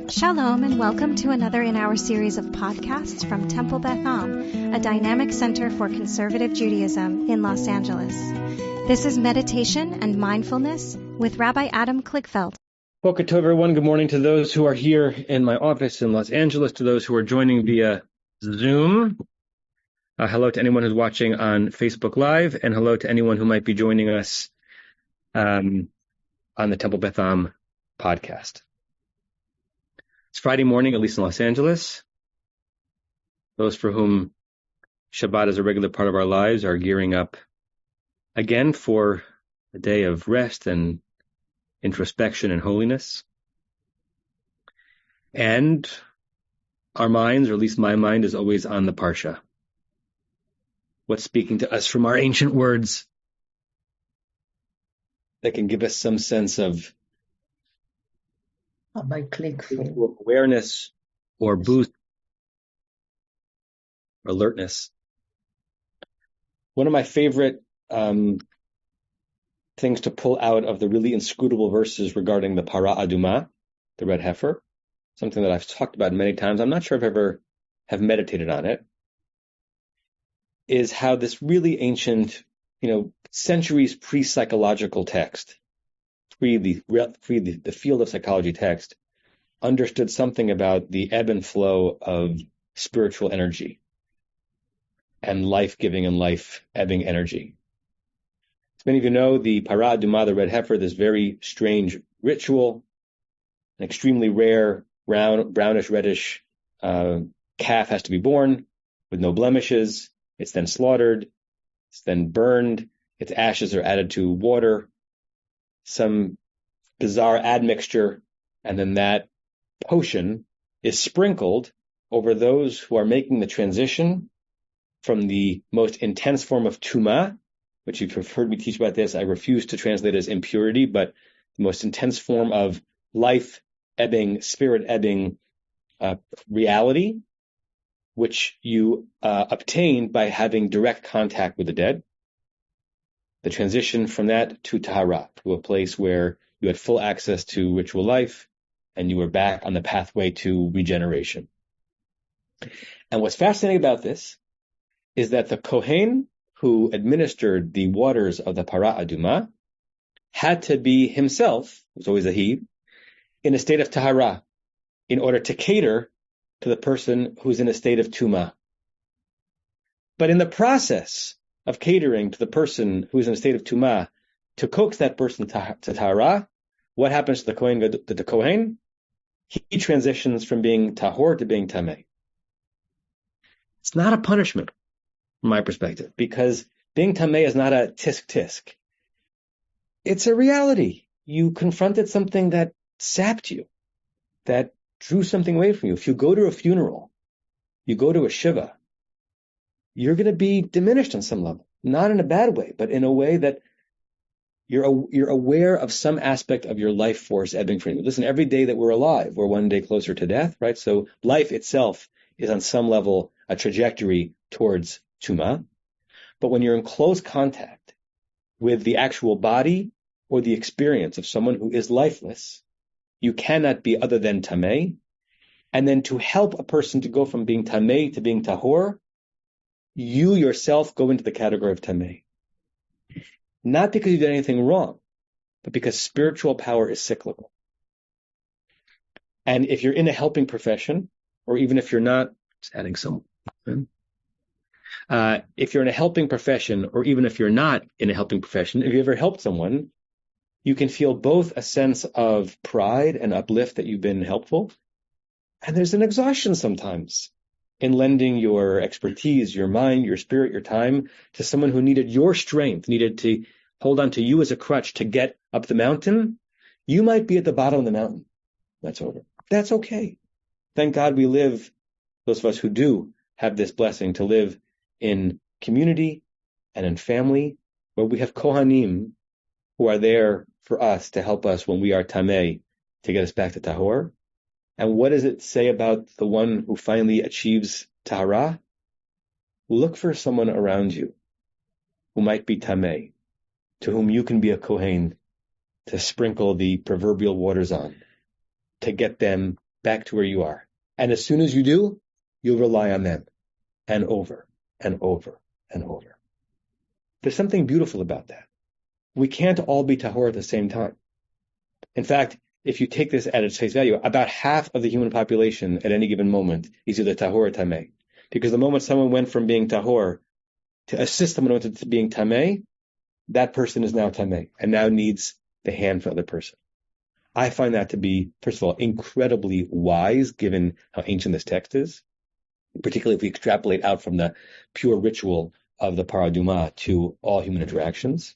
Shalom and welcome to another in our series of podcasts from Temple Beth Am, a dynamic center for conservative Judaism in Los Angeles. This is Meditation and Mindfulness with Rabbi Adam Kligfeld. Boker Tov, everyone. Good morning to those who are here in my office in Los Angeles, to those who are joining via Zoom. Hello to anyone who's watching on Facebook Live, and hello to anyone who might be joining us on the Temple Beth Am podcast. It's Friday morning, at least in Los Angeles. Those for whom Shabbat is a regular part of our lives are gearing up again for a day of rest and introspection and holiness. And our minds, or at least my mind, is always on the Parsha. What's speaking to us from our ancient words that can give us some sense of Rabbi Kligfeld. awareness or boost or alertness. One of my favorite things to pull out of the really inscrutable verses regarding the Para Aduma, the red heifer, something that I've talked about many times. I'm not sure if I ever have meditated on it, is how this really ancient, centuries pre-psychological text, pre the field of psychology text, understood something about the ebb and flow of spiritual energy and life-giving and life-ebbing energy. As many of you know, the Para Aduma, the red heifer, this very strange ritual, an extremely rare brownish reddish calf has to be born with no blemishes. It's then slaughtered. It's then burned. Its ashes are added to water, some bizarre admixture, and then that potion is sprinkled over those who are making the transition from the most intense form of tumah, which you've heard me teach about this. I refuse to translate as impurity, but the most intense form of life-ebbing, spirit-ebbing reality, which you obtain by having direct contact with the dead. The transition from that to tahara, to a place where you had full access to ritual life, and you were back on the pathway to regeneration. And what's fascinating about this is that the Kohen who administered the waters of the Para Aduma had to be himself, it was always a he, in a state of tahara in order to cater to the person who's in a state of tumah. But in the process of catering to the person who's in a state of tumah, to coax that person to tahara, what happens to the Kohen? The Kohen, he transitions from being tahor to being tameh. It's not a punishment, from my perspective, because being tameh is not a tisk-tisk. It's a reality. You confronted something that sapped you, that drew something away from you. If you go to a funeral, you go to a shiva, you're going to be diminished on some level, not in a bad way, but in a way that you're aware of some aspect of your life force ebbing from you. Listen, every day that we're alive, we're one day closer to death, right? So life itself is on some level a trajectory towards tumah. But when you're in close contact with the actual body or the experience of someone who is lifeless, you cannot be other than tameh. And then to help a person to go from being tameh to being tahor, you yourself go into the category of tameh. Not because you did anything wrong, but because spiritual power is cyclical. And if you're in a helping profession, or even if you're not, just adding some, if you're in a helping profession, or even if you're not in a helping profession, if you ever helped someone, you can feel both a sense of pride and uplift that you've been helpful, and there's an exhaustion sometimes in lending your expertise, your mind, your spirit, your time to someone who needed your strength, needed to hold on to you as a crutch to get up the mountain. You might be at the bottom of the mountain. That's over. That's okay. Thank God we live, those of us who do have this blessing, to live in community and in family where we have Kohanim who are there for us to help us when we are tameh, to get us back to tahor. And what does it say about the one who finally achieves tahara? Look for someone around you who might be tameh, to whom you can be a kohen, to sprinkle the proverbial waters on, to get them back to where you are. And as soon as you do, you'll rely on them, and over and over and over. There's something beautiful about that. We can't all be tahor at the same time. In fact, if you take this at its face value, about half of the human population at any given moment is either tahor or tameh. Because the moment someone went from being tahor to assist someone into being tameh, that person is now tameh and now needs the hand for the other person. I find that to be, first of all, incredibly wise given how ancient this text is, particularly if we extrapolate out from the pure ritual of the paraduma to all human interactions,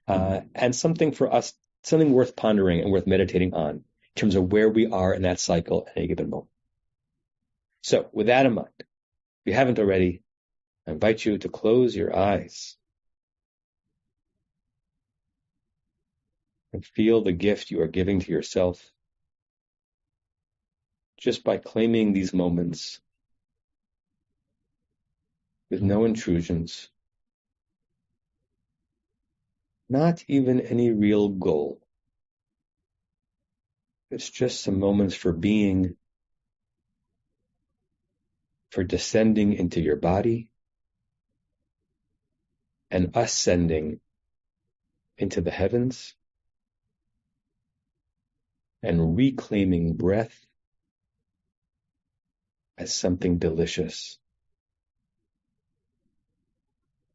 and something for us, something worth pondering and worth meditating on in terms of where we are in that cycle at any given moment. So with that in mind, if you haven't already, I invite you to close your eyes and feel the gift you are giving to yourself just by claiming these moments with no intrusions, not even any real goal. It's just some moments for being, for descending into your body, and ascending into the heavens, and reclaiming breath as something delicious,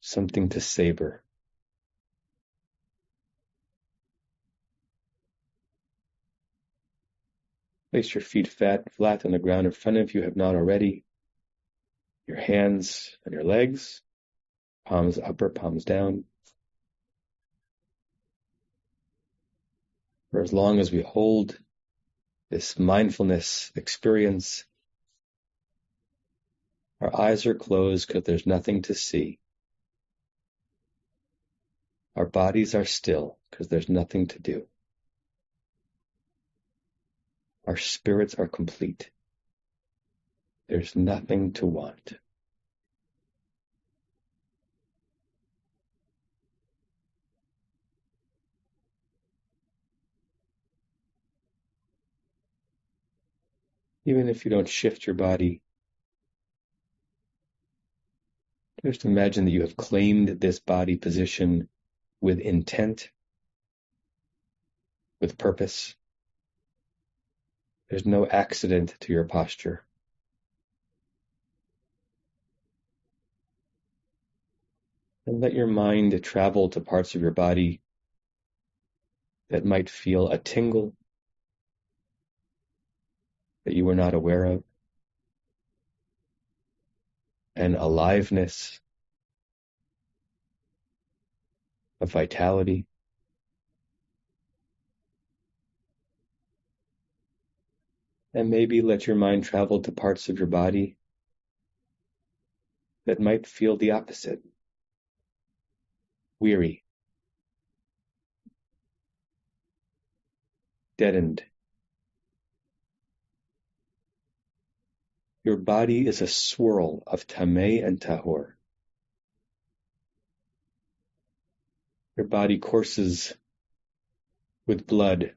something to savor. Place your feet flat on the ground in front of you, if you have not already. Your hands on your legs, palms upper, palms down. For as long as we hold this mindfulness experience, our eyes are closed because there's nothing to see. Our bodies are still because there's nothing to do. Our spirits are complete. There's nothing to want. Even if you don't shift your body, just imagine that you have claimed this body position with intent, with purpose. There's no accident to your posture. And let your mind travel to parts of your body that might feel a tingle that you were not aware of, an aliveness, a vitality. And maybe let your mind travel to parts of your body that might feel the opposite, weary, deadened. Your body is a swirl of tameh and tahor. Your body courses with blood,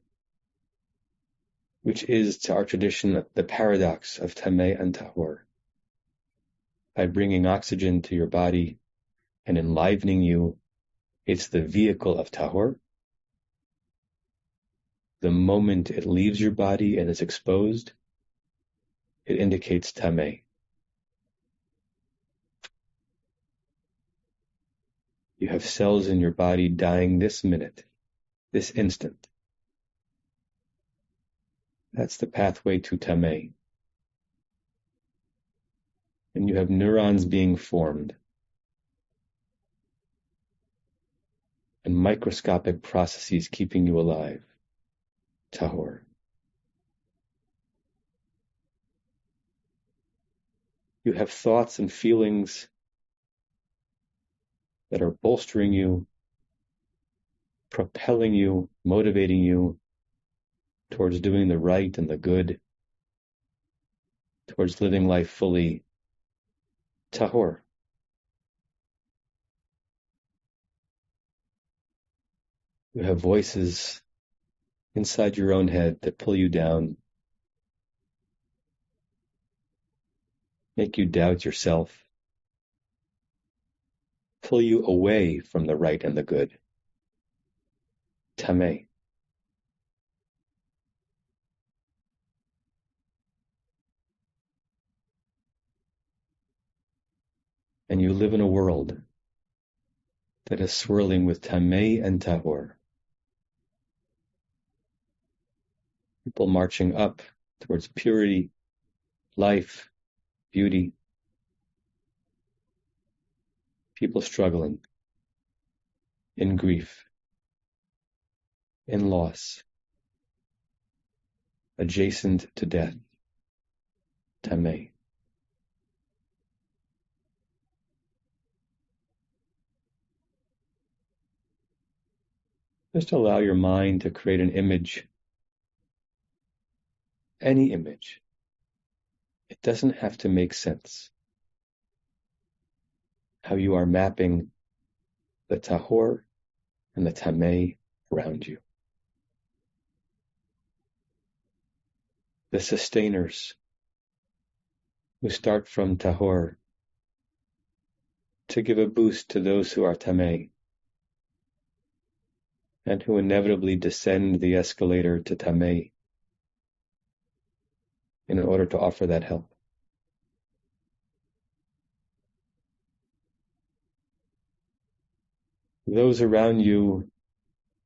which is, to our tradition, the paradox of tameh and tahor. By bringing oxygen to your body and enlivening you, it's the vehicle of tahor. The moment it leaves your body and is exposed, it indicates tameh. You have cells in your body dying this minute, this instant. That's the pathway to tameh. And you have neurons being formed, and microscopic processes keeping you alive, tahor. You have thoughts and feelings that are bolstering you, propelling you, motivating you towards doing the right and the good, towards living life fully, tahor. You have voices inside your own head that pull you down, make you doubt yourself, pull you away from the right and the good. Tameh. And you live in a world that is swirling with Tameh and Tahor. People marching up towards purity, life, beauty. People struggling in grief, in loss, adjacent to death. Tameh. Just allow your mind to create an image, any image. It doesn't have to make sense. How you are mapping the Tahor and the Tameh around you. The sustainers who start from Tahor to give a boost to those who are Tameh, and who inevitably descend the escalator to Tameh in order to offer that help. Those around you,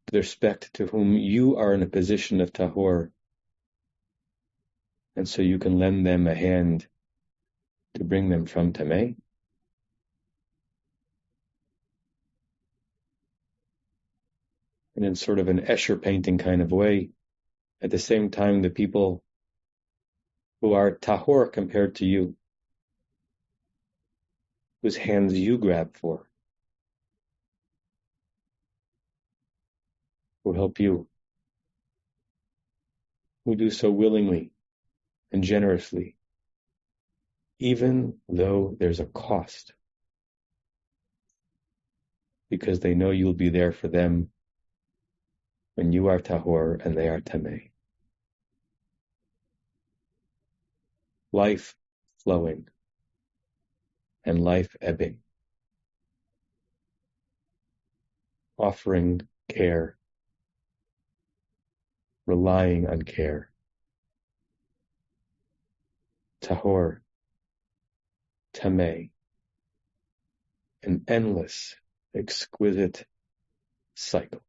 with respect to whom you are in a position of Tahor, and so you can lend them a hand to bring them from Tameh. And in sort of an Escher painting kind of way, at the same time, the people who are Tahor compared to you, whose hands you grab for, who help you, who do so willingly and generously, even though there's a cost, because they know you'll be there for them when you are Tahor and they are Tameh. Life flowing and life ebbing, offering care, relying on care. Tahor, Tameh, an endless, exquisite cycle.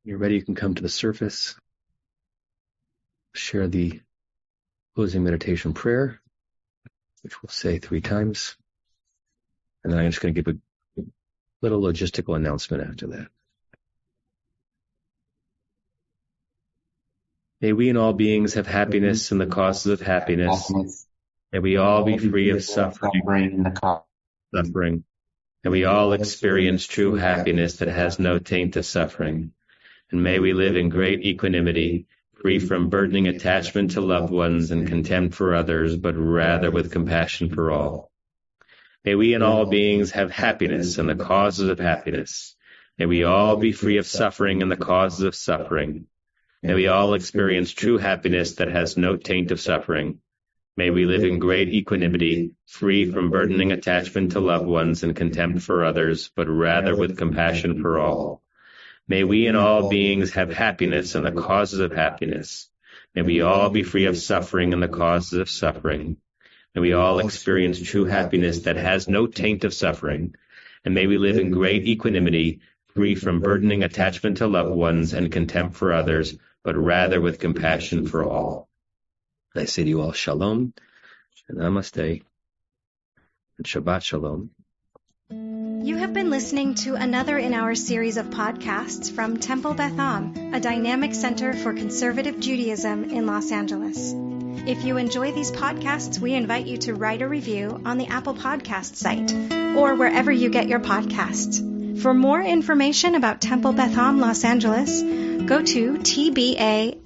When you're ready, you can come to the surface, share the closing meditation prayer, which we'll say 3 times. And then I'm just going to give a little logistical announcement after that. May we and all beings have happiness in the causes of happiness. May we all be free of suffering. And we all experience true happiness that has no taint of suffering. And may we live in great equanimity, free from burdening attachment to loved ones and contempt for others, but rather with compassion for all. May we and all beings have happiness in the causes of happiness. May we all be free of suffering in the causes of suffering. May we all experience true happiness that has no taint of suffering. May we live in great equanimity, free from burdening attachment to loved ones and contempt for others, but rather with compassion for all. May we and all beings have happiness in the causes of happiness. May we all be free of suffering in the causes of suffering. May we all experience true happiness that has no taint of suffering. And may we live in great equanimity, free from burdening attachment to loved ones and contempt for others, but rather with compassion for all. I say to you all, Shalom, and Namaste, and Shabbat Shalom. You have been listening to another in our series of podcasts from Temple Beth Am, a dynamic center for conservative Judaism in Los Angeles. If you enjoy these podcasts, we invite you to write a review on the Apple Podcast site or wherever you get your podcasts. For more information about Temple Beth Am Los Angeles, go to tbala.org.